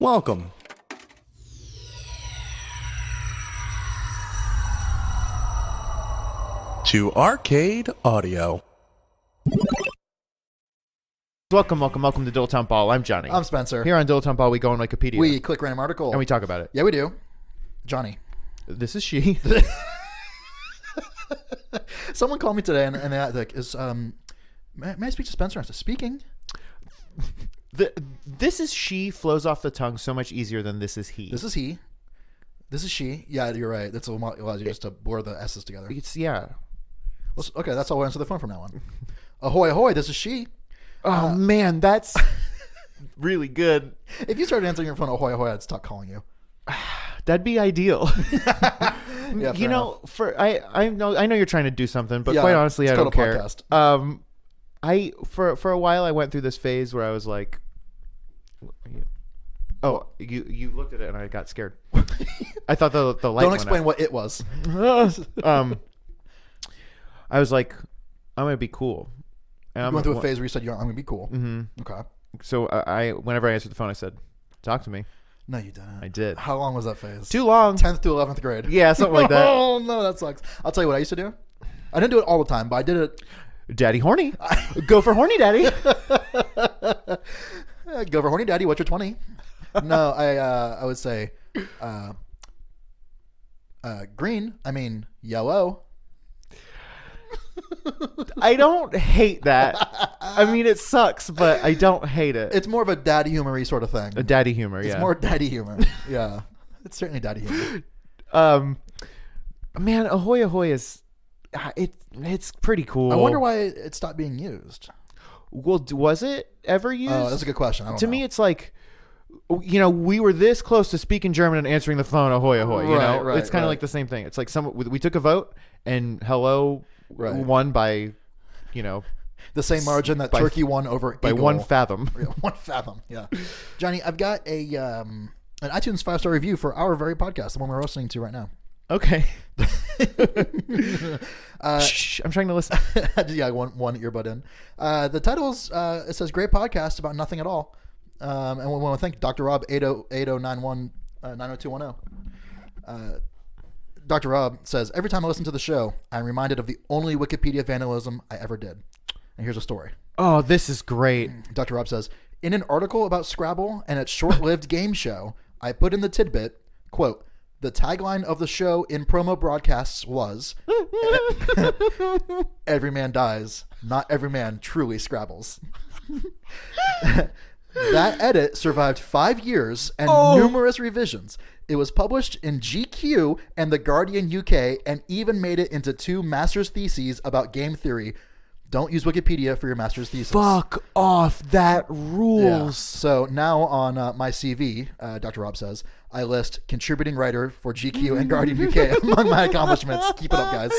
Welcome to Arcade Audio. Welcome to Dilettante Ball. I'm Johnny. I'm Spencer. Here on Dilettante Ball, we go on Wikipedia. We click random article. And we talk about it. Yeah, we do. Johnny. This is she. Someone called me today and they like, may I speak to Spencer? I said, speaking. This is she flows off the tongue so much easier than this is he. This is he. This is she. Yeah, you're right. That's a lot easier just to blur the S's together. Yeah. Okay, that's all we'll answer the phone from now on. Ahoy, ahoy, this is she. Oh, man, that's really good. If you started answering your phone, ahoy, ahoy, I'd stop calling you. That'd be ideal. Yeah, you know, I know you're trying to do something, but yeah, quite honestly, I don't care. Podcast. For a while, I went through this phase where I was like, "Oh, you looked at it and I got scared." I thought the light. Don't explain what it was. I was like, "I'm gonna be cool." And You went through a phase where you said, "I'm gonna be cool." Mm-hmm. Okay. So whenever I answered the phone, I said, "Talk to me." No, you didn't. I did. How long was that phase? Too long. 10th to 11th grade. Yeah, something like that. Oh no, that sucks. I'll tell you what I used to do. I didn't do it all the time, but I did it. Daddy horny. Go for horny, daddy. Go for horny, daddy. What's your 20? No, I would say green. I mean yellow. I don't hate that. I mean, it sucks, but I don't hate it. It's more of a daddy humory sort of thing. A daddy humor, It's yeah. more daddy humor. Yeah, it's certainly daddy humor. Man, ahoy ahoy is it's pretty cool. I wonder why it stopped being used. Well, was it ever used? Oh, that's a good question. I don't to know. me, it's like, you know, we were this close to speaking German and answering the phone ahoy ahoy. You know, Right, it's kind of like the same thing. It's like we took a vote and hello won by, you know, the same margin that Turkey won over by Eagle. 1 fathom. Yeah, 1 fathom. Yeah, Johnny, I've got an iTunes 5-star review for our very podcast, the one we're listening to right now. Okay. Shh, I'm trying to listen. Yeah, one earbud in. The title's it says great podcast about nothing at all. And we want to thank Dr. Rob 8091 90210. Dr. Rob says, every time I listen to the show, I'm reminded of the only Wikipedia vandalism I ever did. And here's a story. Oh, this is great. Dr. Rob says, in an article about Scrabble and its short-lived game show, I put in the tidbit, quote, the tagline of the show in promo broadcasts was, every man dies, not every man truly Scrabbles. That edit survived 5 years and numerous revisions. It was published in GQ and The Guardian UK and even made it into 2 master's theses about game theory. Don't use Wikipedia for your master's thesis. Fuck off. That rules. Yeah. So now on my CV, Dr. Rob says, I list contributing writer for GQ and Guardian UK among my accomplishments. Keep it up, guys.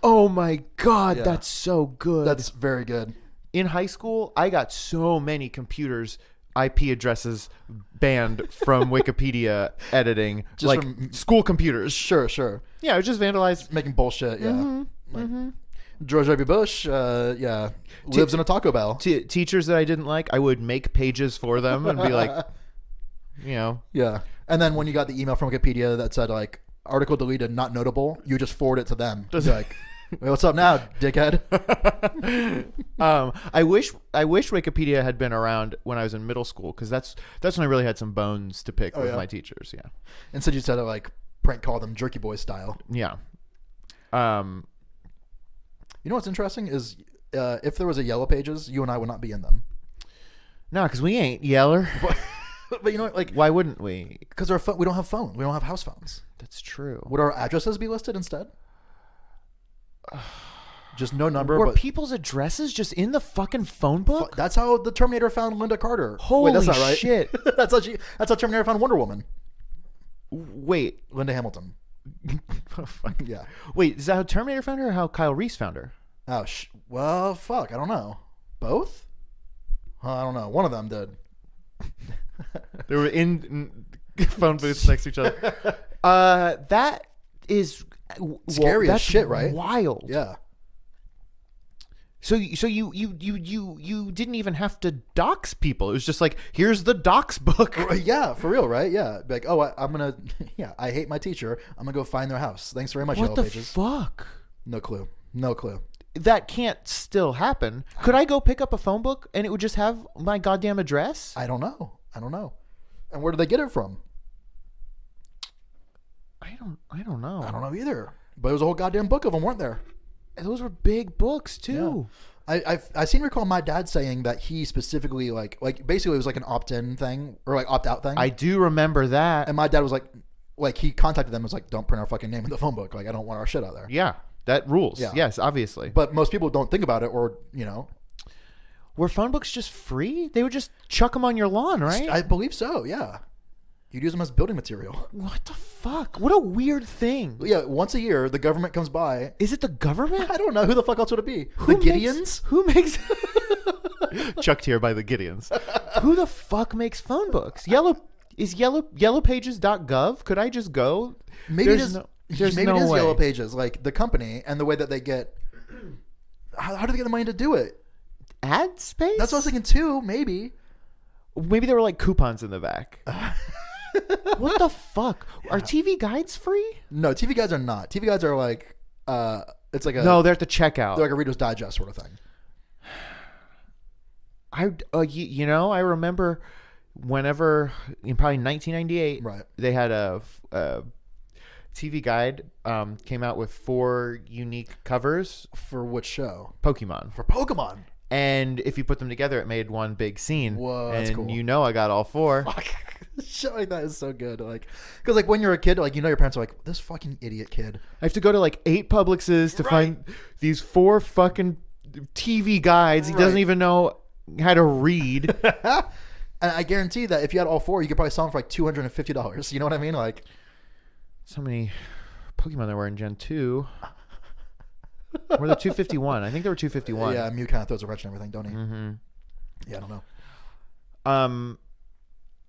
Oh my God. Yeah. That's so good. That's very good. In high school, I got so many computers IP addresses banned from Wikipedia editing, just like from school computers. Sure. Yeah, it was just vandalized. Making bullshit, yeah. George W. Bush, lives in a Taco Bell. Teachers that I didn't like, I would make pages for them and be like, you know. Yeah. And then when you got the email from Wikipedia that said, like, article deleted, not notable, you just forward it to them. Just like, wait, what's up now, dickhead? I wish Wikipedia had been around when I was in middle school, because that's when I really had some bones to pick with my teachers. Yeah. Instead, you said to like prank call them Jerky Boy style. Yeah. You know what's interesting is if there was a Yellow Pages, you and I would not be in them. No, because we ain't Yeller. But you know what? Like, why wouldn't we? Because we don't have phones. We don't have house phones. That's true. Would our addresses be listed instead? Just no number. Were but people's addresses just in the fucking phone book? That's how the Terminator found Linda Carter. Holy Wait, that's not right. shit! That's how Terminator found Wonder Woman. Wait, Linda Hamilton. Oh, fuck. Yeah. Wait, is that how Terminator found her or how Kyle Reese found her? Oh, well, fuck. I don't know. Both? I don't know. One of them did. They were in phone booths next to each other. That is scary as that's shit, right? Wild. Yeah. So you didn't even have to dox people. It was just like, here's the dox book. Yeah, for real, right? Yeah. Be like, oh, I'm going to, yeah, I hate my teacher. I'm going to go find their house. Thanks very much, What Yellow the Pages. fuck? No clue. No clue. That can't still happen. Could I go pick up a phone book and it would just have my goddamn address? I don't know. And where did they get it from? I don't know. I don't know either. But there was a whole goddamn book of them, weren't there? Those were big books too. Yeah. I seem to recall my dad saying that he specifically like basically it was like an opt-in thing or like opt-out thing. I do remember that. And my dad was like he contacted them and was like, don't print our fucking name in the phone book. Like I don't want our shit out there. Yeah, that rules. Yeah. Yes, obviously. But most people don't think about it, or were phone books just free? They would just chuck them on your lawn, right? I believe so. Yeah, you'd use them as building material. What the fuck? What a weird thing. Yeah, once a year the government comes by. Is it the government? I don't know who the fuck else would it be. The Gideons? Who makes chucked here by the Gideons? Who the fuck makes phone books? Yellowpages.gov? Could I just go? Maybe there's it no is way. Yellow Pages, like the company and the way that they get. How do they get the money to do it? Ad space? That's what I was thinking too. Maybe there were like coupons in the back. What the fuck? Yeah. Are TV guides free? No, TV guides are not. TV guides are like, it's like no, they're at the checkout. They're like a Reader's Digest sort of thing. I remember whenever in probably 1998, right? They had a TV guide came out with 4 unique covers for which show? Pokemon. For Pokemon. And if you put them together, it made one big scene. Whoa, that's cool. I got all 4. Fuck. Shit like that is so good. Like, because like when you're a kid, like your parents are like, this fucking idiot kid. I have to go to like 8 Publixes to find these 4 fucking TV guides. He doesn't even know how to read. And I guarantee that if you had all 4, you could probably sell them for like $250. You know what I mean? Like, so many Pokemon there were in Gen 2. Were there 251? I think there were 251. Yeah, Mew kind of throws a wrench and everything, don't he? Mm-hmm. Yeah, I don't know.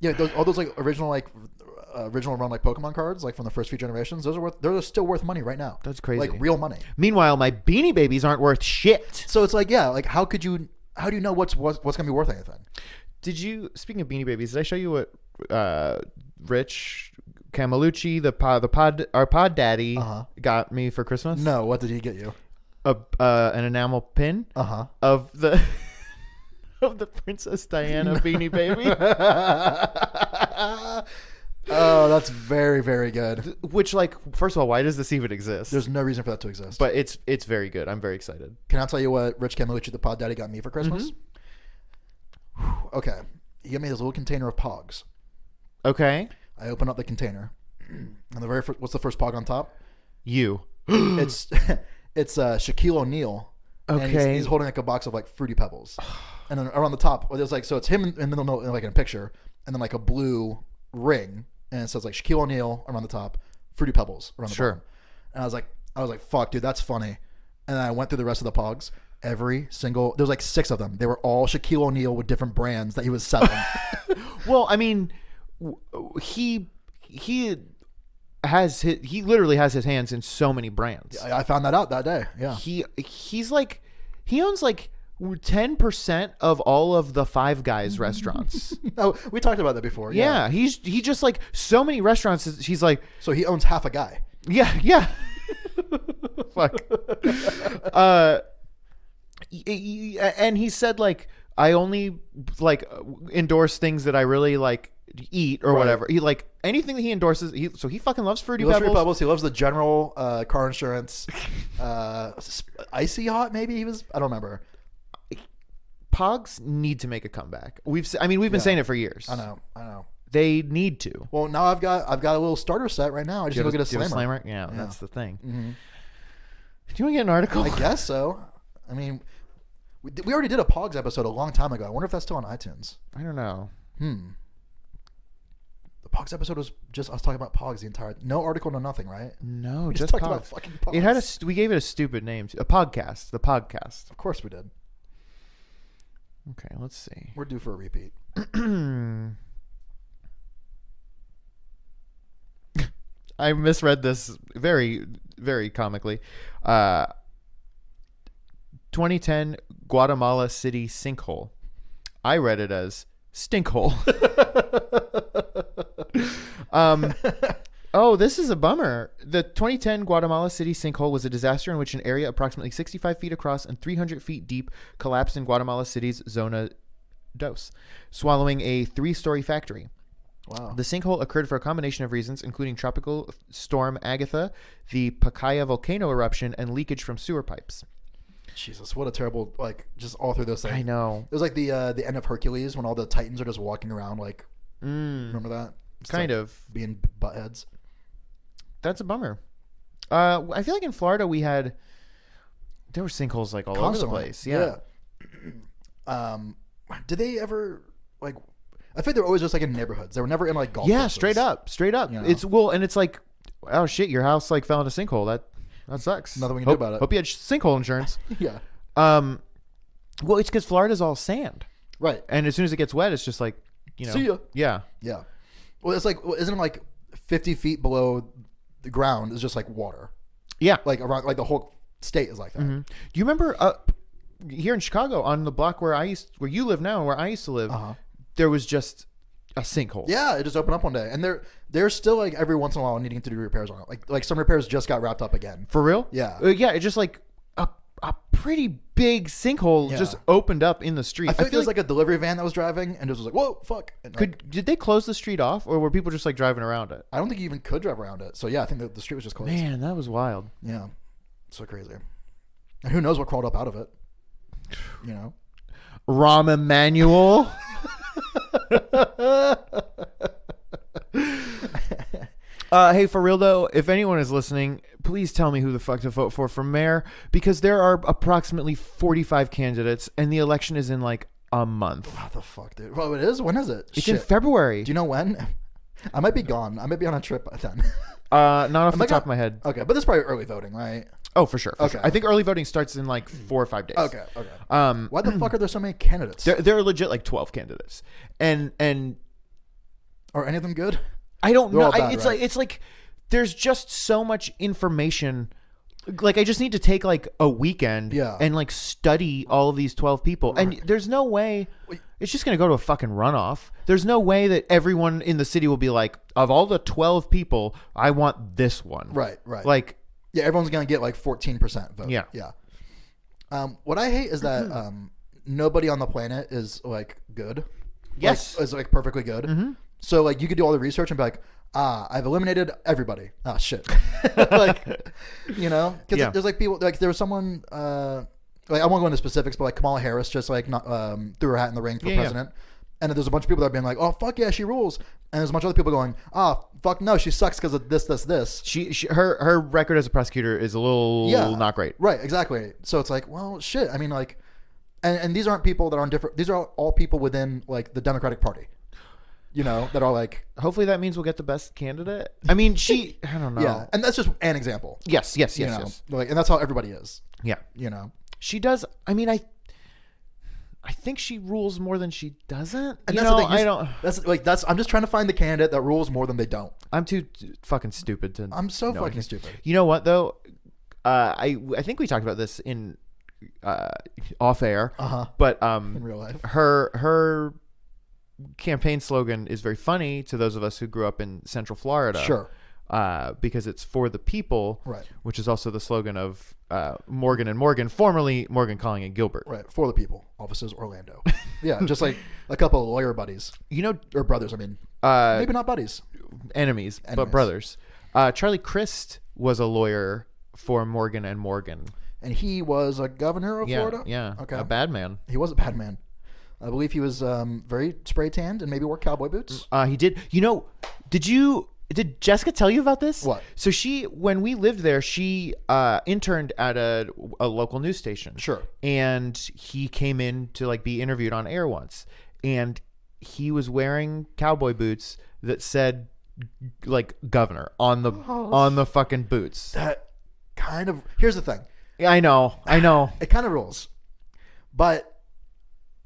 Yeah, all those like original run like Pokemon cards, like from the first few generations, they're still worth money right now. That's crazy. Like real money. Meanwhile, my Beanie Babies aren't worth shit. So it's like, yeah, like how do you know what's gonna be worth anything? Speaking of Beanie Babies, did I show you what Rich Camelucci, our pod daddy, got me for Christmas? No, what did he get you? An enamel pin of the of the Princess Diana Beanie Baby. Oh, that's very, very good. Which, like, first of all, why does this even exist? There's no reason for that to exist. But it's very good. I'm very excited. Can I tell you what Rich Camelucci, the pod daddy, got me for Christmas? Mm-hmm. Okay. He got me this little container of Pogs. Okay. I open up the container. And the very first, what's the first Pog on top? You. It's Shaquille O'Neal. Okay. And he's holding like a box of like Fruity Pebbles. And then around the top, there's like, so it's him in the middle, like in a picture, and then like a blue ring, and it says like Shaquille O'Neal around the top, Fruity Pebbles around the bottom. And I was like, fuck, dude, that's funny. And then I went through the rest of the Pogs. There's like 6 of them. They were all Shaquille O'Neal with different brands that he was selling. Well, I mean, he literally has his hands in so many brands. I found that out that day. Yeah. He owns like 10% of all of the Five Guys restaurants. Oh, we talked about that before. Yeah. He just like so many restaurants. He's like, so he owns half a guy. Yeah. Fuck. And he said like, I only like endorse things that I really like eat or whatever. He like anything that he endorses. So he fucking loves Fruity Pebbles. He loves the General car insurance. Icy Hot, maybe I don't remember. Pogs need to make a comeback. We've been saying it for years. I know. They need to. Well, now I've got a little starter set right now. I just need to go get a slammer. Yeah, that's the thing. Mm-hmm. Do you want to get an article? I guess so. I mean, we already did a Pogs episode a long time ago. I wonder if that's still on iTunes. I don't know. The Pogs episode was just us talking about Pogs the entire. No article, no nothing, right? No, we just talked Pogs. about fucking Pogs. It had we gave it a stupid name. A podcast. The podcast. Of course we did. Okay, let's see. We're due for a repeat. I misread this very, very comically. 2010 Guatemala City sinkhole. I read it as stinkhole. Oh, this is a bummer. The 2010 Guatemala City sinkhole was a disaster in which an area approximately 65 feet across and 300 feet deep collapsed in Guatemala City's Zona Dos, swallowing a 3-story factory. Wow. The sinkhole occurred for a combination of reasons, including Tropical Storm Agatha, the Pacaya volcano eruption, and leakage from sewer pipes. Jesus, what a terrible, like, just all through this thing. I know. It was like the end of Hercules when all the Titans are just walking around, like, remember that? It's Kind like of. being buttheads. That's a bummer. I feel like in Florida there were sinkholes like all Constantly. over the place. Yeah. Did they ever, like, I think they were always just like in neighborhoods. They were never in like golf Yeah, courses. straight up. You know? It's like, oh shit, your house like fell in a sinkhole. That sucks. Nothing we can do about it. Hope you had sinkhole insurance. Yeah. Well, it's because Florida's all sand, Right. and as soon as it gets wet, it's just like, See ya. Yeah. Yeah. Well, it's like, isn't it like 50 feet below the ground is just like water? Yeah. Like around, like the whole state is like that. Do you remember here in Chicago on the block where you live now and where I used to live, there was just a sinkhole. Yeah, it just opened up one day, and they're still like every once in a while needing to do repairs on it. Like some repairs just got wrapped up again. For real? Yeah. Yeah. It just like a pretty big sinkhole just opened up in the street. I feel like there was like a delivery van that was driving, and it was like, whoa, fuck. And did they close the street off, or were people just like driving around it? I don't think you even could drive around it. So yeah, I think the street was just closed. Man, that was wild. Yeah, so crazy. And who knows what crawled up out of it? You know, Rahm Emanuel. Hey, for real though, if anyone is listening, please tell me who the fuck to vote for mayor, because there are approximately 45 candidates and the election is in like a month. what the fuck, dude? Well, it is. When is it? It's in February. Do you know when? I might be gone. I might be on a trip by then. Not off the top of my head. Okay, but this is probably early voting, right? Oh, for sure. Okay. Sure. I think early voting starts in like 4 or 5 days. Okay. Why the fuck are there so many candidates? There are legit like 12 candidates, and Are any of them good? I don't They're know. all bad, It's right? like there's just so much information. Like I just need to take like a weekend and like study all of these 12 people. And there's no way it's just going to go to a fucking runoff. There's no way that everyone in the city will be like, of all the 12 people, I want this one. Right. Like, yeah, everyone's gonna get like 14% vote. Yeah. What I hate is that nobody on the planet is like good. Yes. Like, is like perfectly good. So like you could do all the research and be like, I've eliminated everybody. Ah, shit. Like, you know, because there's like people like there was someone like I won't go into specifics, but like Kamala Harris just like not threw her hat in the ring for president. And there's a bunch of people that are being like, oh, fuck yeah, she rules. And there's a bunch of other people going, fuck no, she sucks because of this. Her record as a prosecutor is a little not great. Right, exactly. So it's like, well, shit. I mean, like, and these aren't people that are on different, these are all people within like the Democratic Party, you know, that are like. Hopefully that means we'll get the best candidate. I mean, I don't know. Yeah. And that's just an example. Yes. You know? Like, and that's how everybody is. Yeah. You know, she does. I mean, I think she rules more than she doesn't. and you that's know, the thing. I don't. I'm just trying to find the candidate that rules more than they don't. I'm too fucking stupid to. I'm so know. fucking stupid. You know what though? I think we talked about this in off air. But In real life. her campaign slogan is very funny to those of us who grew up in Central Florida. Sure. Because it's for the people, Right. which is also the slogan of Morgan and Morgan, formerly Morgan, Calling, and Gilbert. Right. For the people. Offices Orlando. Yeah. Just like a couple of lawyer buddies. You know, Or brothers, I mean. Maybe not buddies. enemies, but brothers. Charlie Crist was a lawyer for Morgan and Morgan. And he was a governor of Florida? Yeah. Okay. A bad man. He was a bad man. I believe he was very spray tanned and maybe wore cowboy boots. He did. You know, did Jessica tell you about this? What? So when we lived there, she interned at a local news station. Sure. And he came in to like be interviewed on air once, and he was wearing cowboy boots that said like governor on the fucking boots. That kind of. Here's the thing. Yeah, I know. It kind of rules, but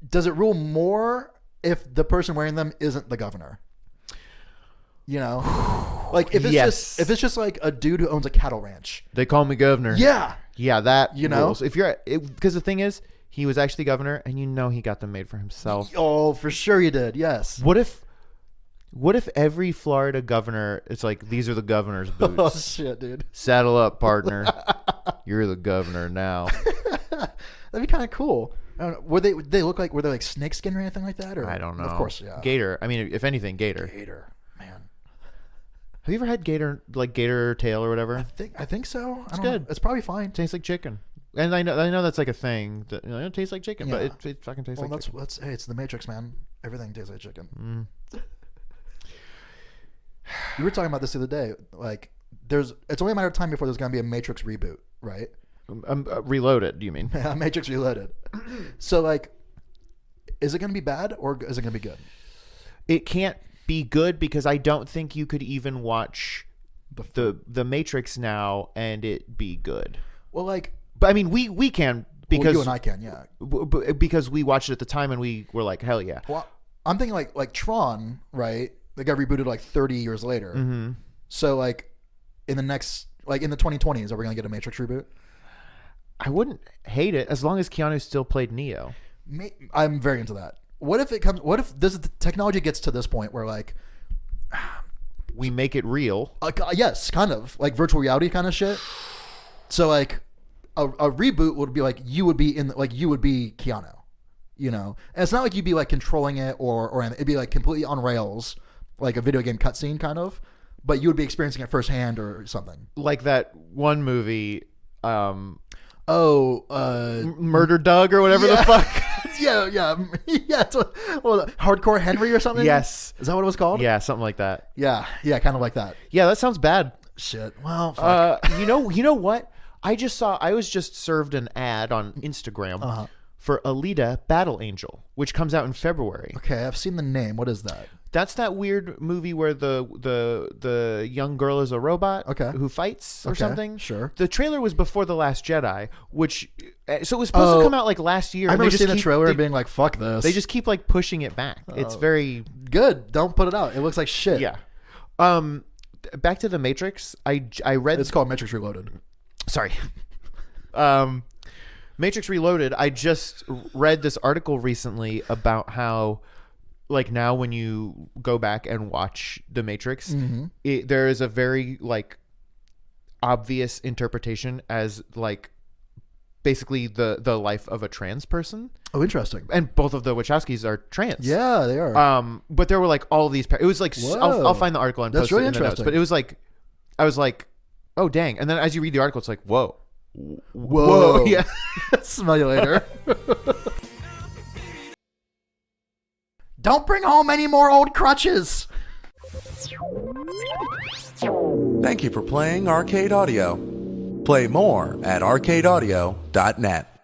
does it rule more if the person wearing them isn't the governor? You know, like if it's Yes. just like a dude who owns a cattle ranch. They call me governor. Yeah, Yeah, that rules. If you're because the thing is, he was actually governor, and he got them made for himself. Oh, for sure he did. Yes. What if every Florida governor, it's like, these are the governor's boots. Oh shit, dude. Saddle up, partner. You're the governor now. That'd be kind of cool. I don't know. Were they like snakeskin or anything like that? Or I don't know. Of course, yeah. Gator. I mean, if anything, gator. Gator, man. Have you ever had gator tail or whatever? I think so. It's good. It's probably fine. Tastes like chicken. And I know that's like a thing that it tastes like chicken, but it fucking tastes like chicken. Hey, it's the Matrix, man. Everything tastes like chicken. We were talking about this the other day. Like, it's only a matter of time before there's gonna be a Matrix reboot, right? Reloaded, do you mean? Yeah, Matrix Reloaded. So, like, is it gonna be bad or is it gonna be good? It can't be good because I don't think you could even watch the Matrix now and it be good. Well, like, but I mean, we can because you and I can, yeah, because we watched it at the time and we were like, hell yeah. Well, I'm thinking like Tron, right? They got rebooted like 30 years later. Mm-hmm. So like in the 2020s, are we gonna get a Matrix reboot? I wouldn't hate it as long as Keanu still played Neo. I'm very into that. What if the technology gets to this point where like we make it real? Yes, kind of like virtual reality kind of shit. So like a reboot would be like you would be Keanu, and it's not like you'd be like controlling it or it'd be like completely on rails, like a video game cutscene kind of, but you would be experiencing it firsthand or something. Like that one movie, Murder Doug or whatever the fuck. yeah. Hardcore Henry or something. Yes, is that what it was called? Yeah, something like that. Yeah, kind of like that. Yeah, that sounds bad. Shit. Well, fuck. You know what? I was just served an ad on Instagram for Alita Battle Angel, which comes out in February. Okay, I've seen the name. What is that? That's that weird movie where the young girl is a robot who fights or something. Sure. The trailer was before The Last Jedi, so it was supposed to come out like last year. I remember seeing the trailer and being like, fuck this. They just keep like pushing it back. It's very good. Don't put it out. It looks like shit. Yeah. Back to the Matrix. I read it's called Matrix Reloaded. Sorry. Matrix Reloaded. I just read this article recently about how, like, now when you go back and watch The Matrix, there is a very like obvious interpretation as like basically the life of a trans person. Oh, interesting. And both of the Wachowskis are trans. Yeah, they are. But there were like all these. It was like I'll find the article and post it in the notes. But it was like I was like, oh dang! And then as you read the article, it's like, whoa. Yeah. Smell you later. Don't bring home any more old crutches. Thank you for playing Arcade Audio. Play more at arcadeaudio.net.